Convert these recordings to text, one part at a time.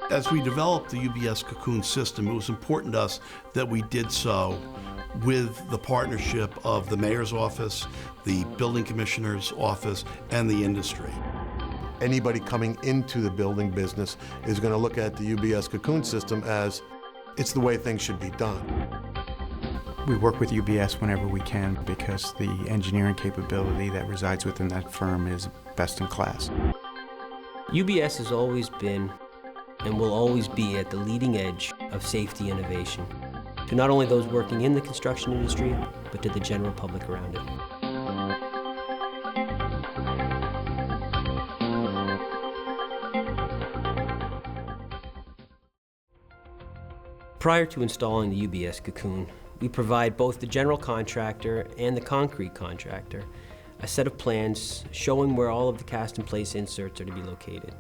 As we developed the UBS Cocoon system, it was important to us that we did so with the partnership of the mayor's office, the building commissioner's office, and the industry. Anybody coming into the building business is going to look at the UBS Cocoon system as it's the way things should be done. We work with UBS whenever we can because the engineering capability that resides within that firm is best in class. UBS has always been and will always be at the leading edge of safety innovation, to not only those working in the construction industry, but to the general public around it. Prior to installing the UBS Cocoon, we provide both the general contractor and the concrete contractor a set of plans showing where all of the cast-in-place inserts are to be located.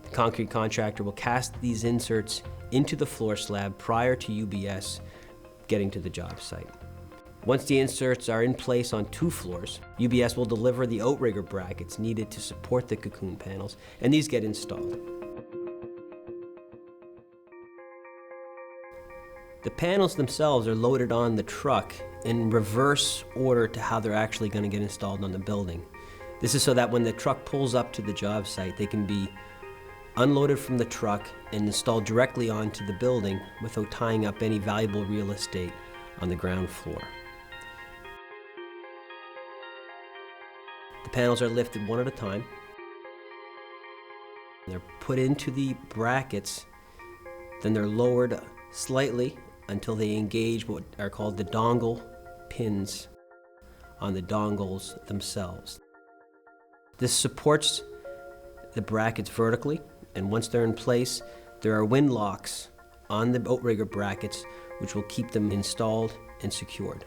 The concrete contractor will cast these inserts into the floor slab prior to UBS getting to the job site. Once the inserts are in place on 2 floors, UBS will deliver the outrigger brackets needed to support the Cocoon panels, and these get installed. The panels themselves are loaded on the truck in reverse order to how they're actually going to get installed on the building. This is so that when the truck pulls up to the job site, they can be unloaded from the truck and installed directly onto the building without tying up any valuable real estate on the ground floor. The panels are lifted one at a time. They're put into the brackets, then they're lowered slightly until they engage what are called the dongle pins on the dongles themselves. This supports the brackets vertically, and once they're in place, there are wind locks on the outrigger brackets which will keep them installed and secured.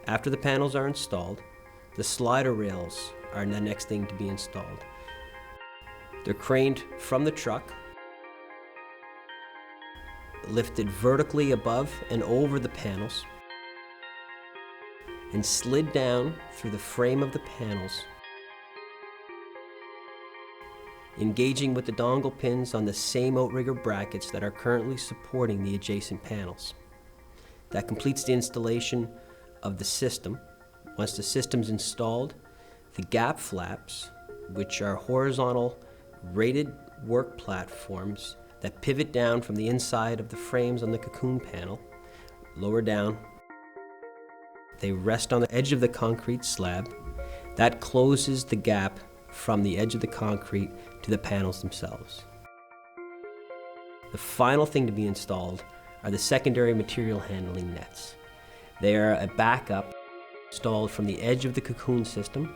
After the panels are installed, the slider rails are the next thing to be installed. They're craned from the truck, lifted vertically above and over the panels, and slid down through the frame of the panels, engaging with the dongle pins on the same outrigger brackets that are currently supporting the adjacent panels. That completes the installation of the system. Once the system's installed, the gap flaps, which are horizontal rated work platforms that pivot down from the inside of the frames on the Cocoon panel, lower down. They rest on the edge of the concrete slab. That closes the gap from the edge of the concrete to the panels themselves. The final thing to be installed are the secondary material handling nets. They are a backup installed from the edge of the Cocoon system.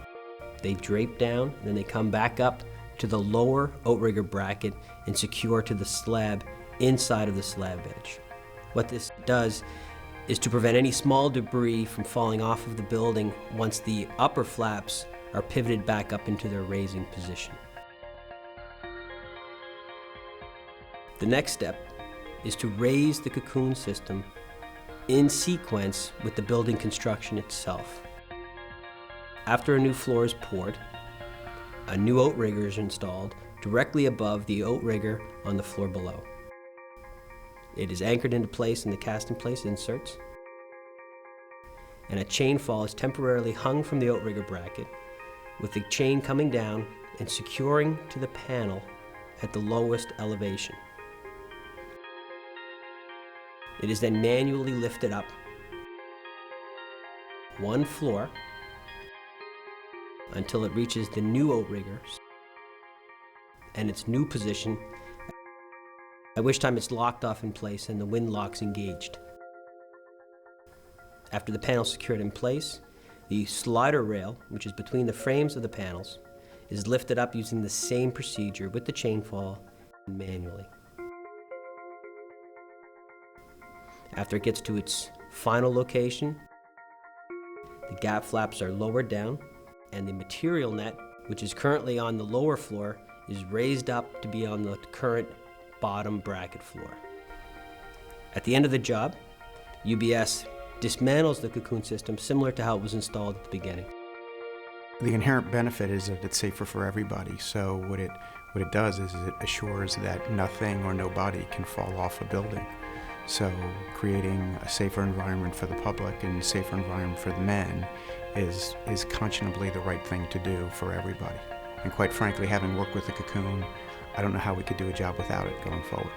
They drape down, then they come back up to the lower outrigger bracket and secure to the slab inside of the slab edge. What this does is to prevent any small debris from falling off of the building once the upper flaps are pivoted back up into their raising position. The next step is to raise the Cocoon system in sequence with the building construction itself. After a new floor is poured, a new outrigger is installed directly above the outrigger on the floor below. It is anchored into place in the cast-in-place inserts, and a chain fall is temporarily hung from the outrigger bracket, with the chain coming down and securing to the panel at the lowest elevation. It is then manually lifted up one floor until it reaches the new outriggers and its new position, at which time it's locked off in place and the wind locks engaged. After the panel is secured in place, the slider rail, which is between the frames of the panels, is lifted up using the same procedure with the chain fall and manually. After it gets to its final location, the gap flaps are lowered down, and the material net, which is currently on the lower floor, is raised up to be on the current bottom bracket floor. At the end of the job, UBS dismantles the Cocoon system similar to how it was installed at the beginning. The inherent benefit is that it's safer for everybody. So What it does is it assures that nothing or nobody can fall off a building. So creating a safer environment for the public and a safer environment for the men is conscionably the right thing to do for everybody. And quite frankly, having worked with the Cocoon, I don't know how we could do a job without it going forward.